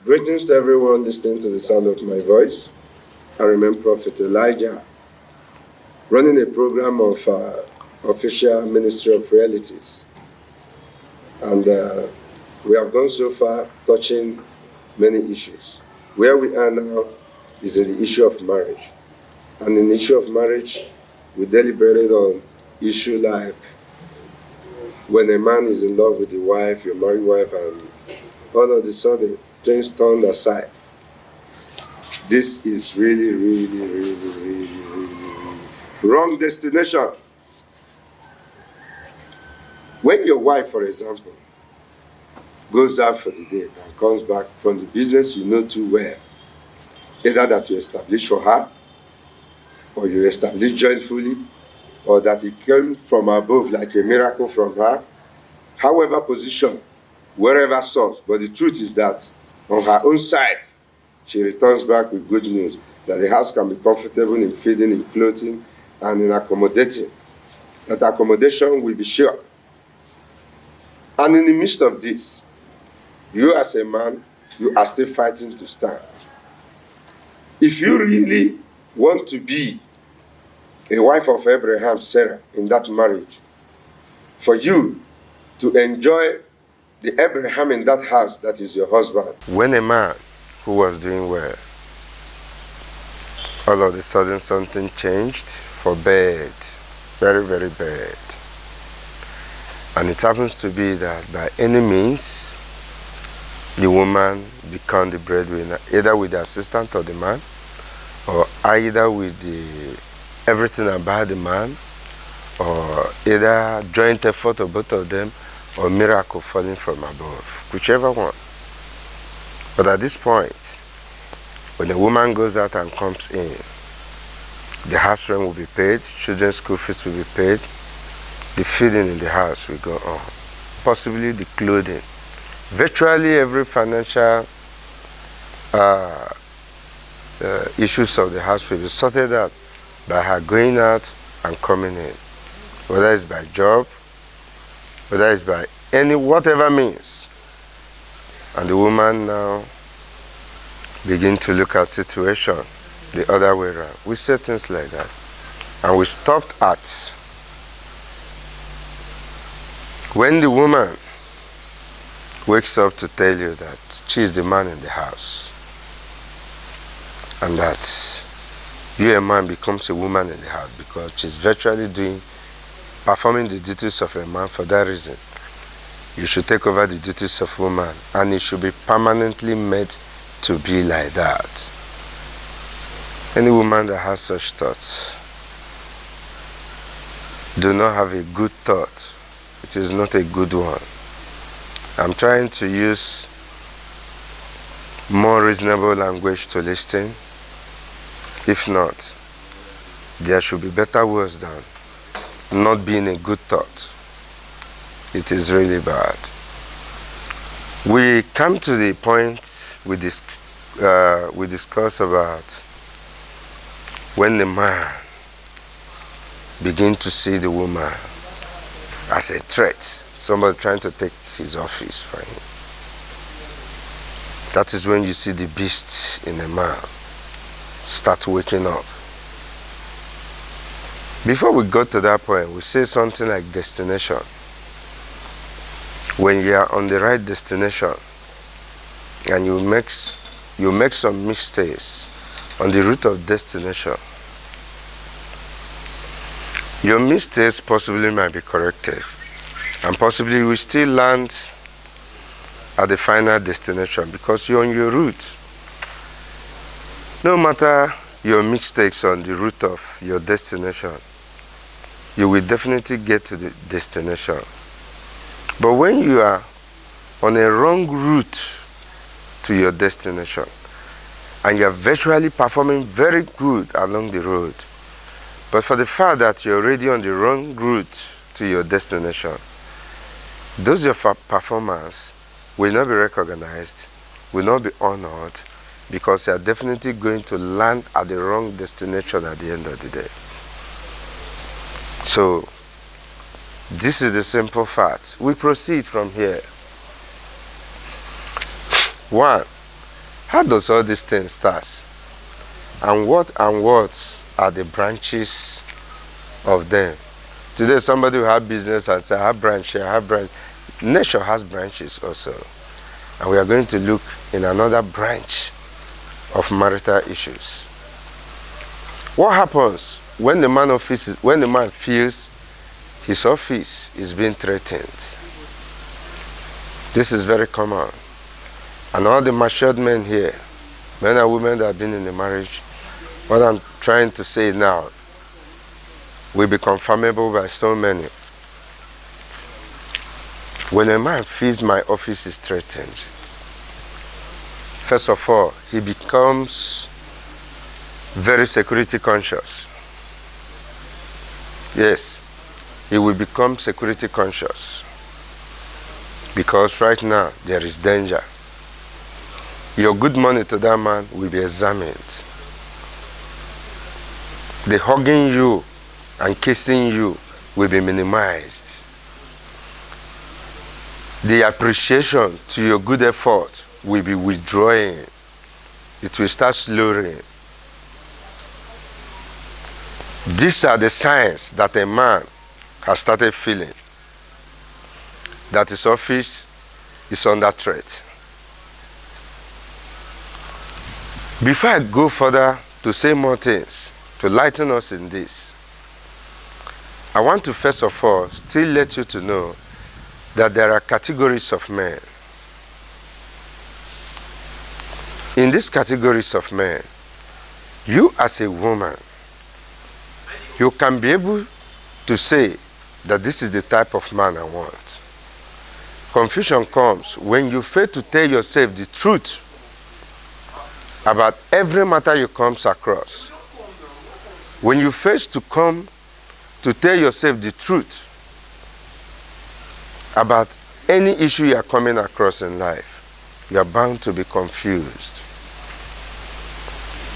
Greetings to everyone listening to the sound of my voice. I remain Prophet Elijah, running a program of official Ministry of Realities. And we have gone so far touching many issues. Where we are now is in the issue of marriage. And in the issue of marriage, we deliberated on issue like when a man is in love with the wife, your married wife, and all of a sudden things turned aside. This is really wrong destination. When your wife, for example, goes out for the day and comes back from the business you know too well, either that you establish for her, or you establish jointfully, or that it came from above like a miracle from her, however position, wherever source, but the truth is that on her own side, she returns back with good news, that the house can be comfortable in feeding, in clothing, and in accommodating, that accommodation will be sure. And in the midst of this, you as a man, you are still fighting to stand. If you really want to be a wife of Abraham, Sarah, in that marriage, for you to enjoy the Abraham in that house that is your husband. When a man who was doing well, all of a sudden something changed for bad, very bad. And it happens to be that by any means, the woman becomes the breadwinner, either with the assistance of the man, or either with everything about the man, or either joint effort of both of them, or miracle falling from above, whichever one. But at this point, when the woman goes out and comes in, the house rent will be paid, children's school fees will be paid, the feeding in the house will go on, possibly the clothing. Virtually every financial issues of the house will be sorted out by her going out and coming in, whether it's by job, whether it's by whatever means. And the woman now begin to look at situation the other way around. We say things like that. And we stopped at when the woman wakes up to tell you that she is the man in the house, and that you, a man, becomes a woman in the house because she's virtually performing the duties of a man. For that reason, you should take over the duties of woman, and it should be permanently made to be like that. Any woman that has such thoughts do not have a good thought. It is not a good one. I'm trying to use more reasonable language to listen. If not, there should be better words than not being a good thought. It is really bad. We come to the point we discuss about when the man begins to see the woman as a threat, somebody trying to take his office for him. That is when you see the beast in a man start waking up. Before we go to that point, we say something like destination. When you are on the right destination and you make some mistakes on the route of destination, your mistakes possibly might be corrected, and possibly you will still land at the final destination because you're on your route. No matter your mistakes on the route of your destination, you will definitely get to the destination. But when you are on a wrong route to your destination, and you are virtually performing very good along the road, but for the fact that you're already on the wrong route to your destination, those your performance will not be recognized, will not be honored, because you are definitely going to land at the wrong destination at the end of the day. So, this is the simple fact. We proceed from here. 1. How does all these things start? And what are the branches of them? Today somebody will have business and say, I have branch here, I have branch. Nature has branches also. And we are going to look in another branch of marital issues. What happens when the man feels his office is being threatened? This is very common. And all the matured men here, men and women that have been in a marriage, what I'm trying to say now will be confirmable by so many. When a man feels my office is threatened, first of all, he becomes very security conscious. Yes, he will become security conscious because right now there is danger. Your good money to that man will be examined. The hugging you and kissing you will be minimized. The appreciation to your good effort will be withdrawing. It will start slowing. These are the signs that a man has started feeling that his office is under threat. Before I go further to say more things, to lighten us in this, I want to first of all still let you to know that there are categories of men. In these categories of men, you as a woman, you can be able to say that this is the type of man I want. Confusion comes when you fail to tell yourself the truth about every matter you come across. When you fail to come to tell yourself the truth about any issue you are coming across in life, you are bound to be confused.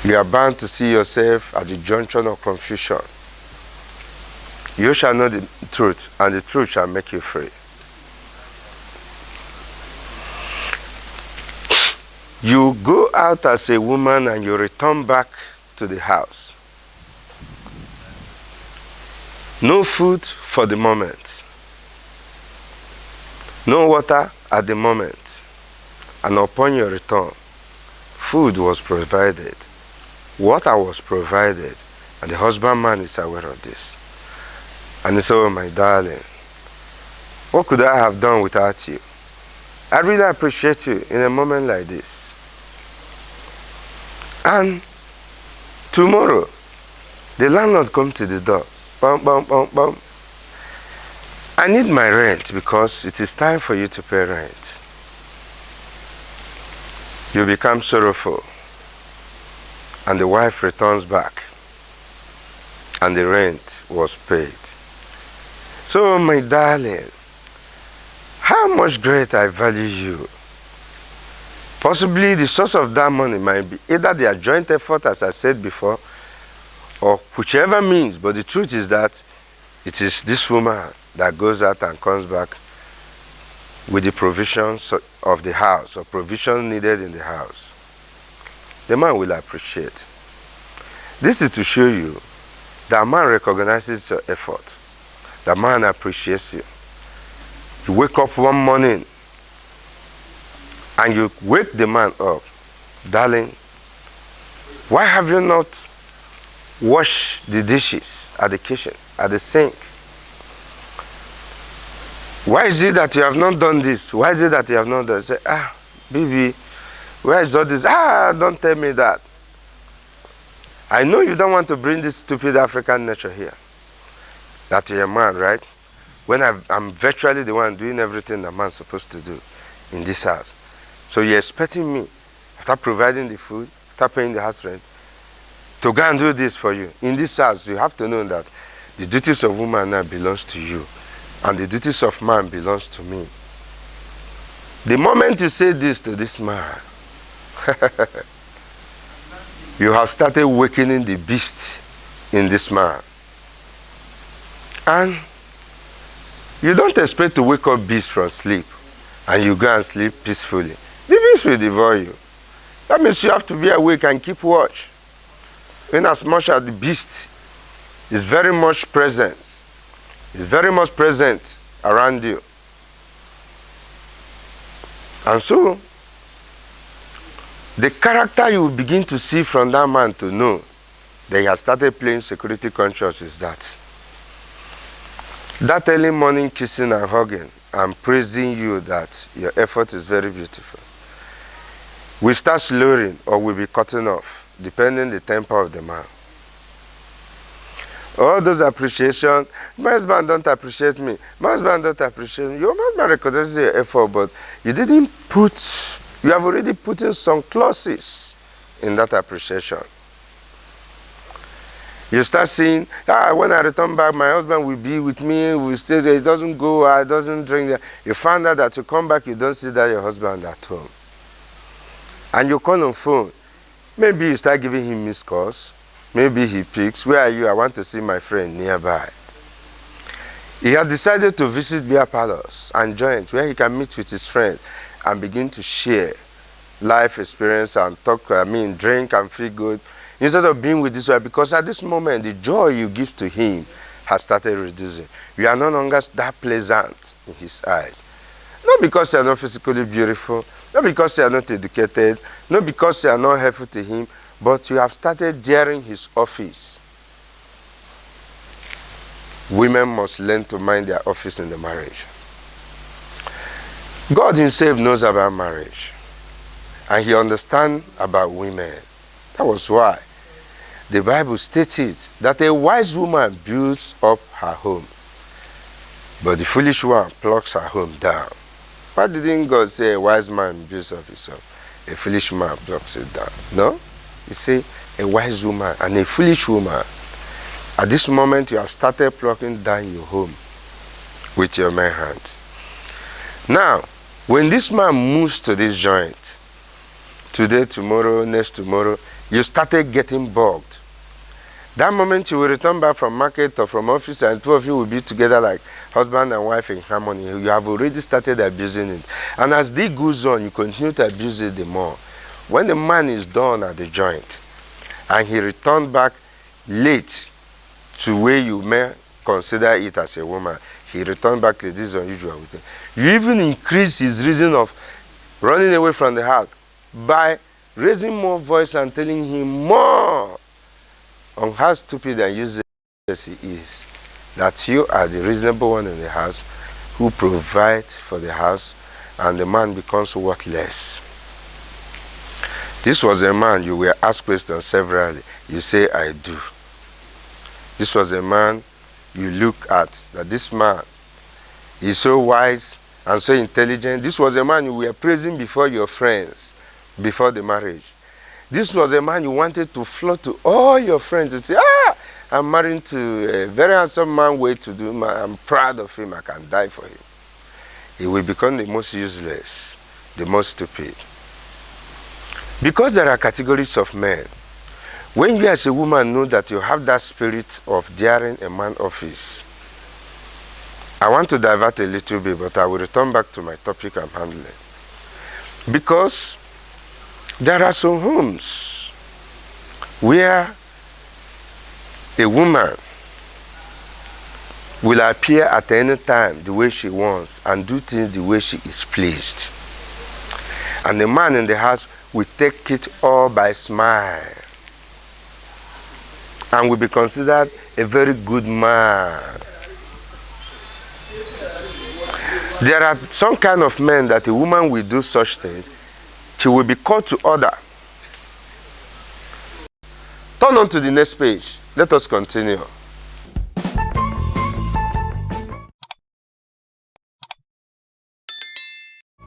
You are bound to see yourself at the junction of confusion. You shall know the truth, and the truth shall make you free. You go out as a woman and you return back to the house. No food for the moment. No water at the moment. And upon your return, food was provided. Water was provided. And the husbandman is aware of this. And he said, oh my darling, what could I have done without you? I really appreciate you in a moment like this. And tomorrow, the landlord comes to the door. Bum, bum, bum, bum. I need my rent because it is time for you to pay rent. You become sorrowful. And the wife returns back. And the rent was paid. So, my darling, how much greater I value you. Possibly the source of that money might be either their joint effort, as I said before, or whichever means. But the truth is that it is this woman that goes out and comes back with the provisions of the house, or provisions needed in the house. The man will appreciate. This is to show you that man recognizes your effort. The man appreciates you. You wake up one morning and you wake the man up. Darling, why have you not washed the dishes at the kitchen, at the sink? Why is it that you have not done this? Why is it that you have not done this? Say, baby, where is all this? Don't tell me that. I know you don't want to bring this stupid African nature here. That you're a man, right? When I'm virtually the one doing everything a man's supposed to do in this house. So you're expecting me, after providing the food, after paying the house rent, to go and do this for you. In this house, you have to know that the duties of woman now belongs to you, and the duties of man belongs to me. The moment you say this to this man, you have started awakening the beast in this man. And you don't expect to wake up beast from sleep and you go and sleep peacefully. The beast will devour you. That means you have to be awake and keep watch. In as much as the beast is very much present, is very much present around you. And so, the character you will begin to see from that man to know that he has started playing security conscious is that early morning kissing and hugging and praising you that your effort is very beautiful will start slowing or will be cutting off, depending the temper of the man. All those appreciation, my husband don't appreciate me, my husband don't appreciate me. Your husband recognizes your effort, but you didn't put, you have already put in some clauses in that appreciation. You start seeing, when I return back, my husband will be with me, will stay there, he doesn't go, he doesn't drink there. You find out that you come back, you don't see that your husband at home. And you call on phone. Maybe you start giving him missed calls. Maybe he picks, where are you? I want to see my friend nearby. He has decided to visit beer parlors and joints where he can meet with his friends and begin to share life experience and talk, drink and feel good, instead of being with this one, because at this moment, the joy you give to him has started reducing. You are no longer that pleasant in his eyes. Not because you are not physically beautiful, not because you are not educated, not because you are not helpful to him, but you have started daring his office. Women must learn to mind their office in the marriage. God himself knows about marriage, and he understands about women. That was why the Bible stated that a wise woman builds up her home, but the foolish one plucks her home down. Why didn't God say a wise man builds up his home, a foolish man plucks it down? No? He said a wise woman and a foolish woman. At this moment, you have started plucking down your home with your bare hand. Now, when this man moves to this joint, today, tomorrow, next tomorrow, you started getting bugged. That moment you will return back from market or from office and two of you will be together like husband and wife in harmony. You have already started abusing it. And as this goes on, you continue to abuse it the more. When the man is done at the joint and he returned back late to where you may consider it as a woman, he returned back late. This is unusual with him. You even increase his reason of running away from the house by raising more voice and telling him more on how stupid and useless he is. That you are the reasonable one in the house who provides for the house, and the man becomes worthless. This was a man you were asked questions severally. You say, I do. This was a man you look at, that this man is so wise and so intelligent. This was a man you were praising before your friends, before the marriage. This was a man you wanted to float to all your friends to say, I'm married to a very handsome man, way to do, I'm proud of him, I can die for him. He will become the most useless, the most stupid. Because there are categories of men. When you as a woman know that you have that spirit of daring a man office, I want to divert a little bit, but I will return back to my topic I'm handling. Because there are some homes where a woman will appear at any time the way she wants and do things the way she is pleased. And the man in the house will take it all by smile and will be considered a very good man. There are some kind of men that a woman will do such things, she will be called to order. Turn on to the next page. Let us continue.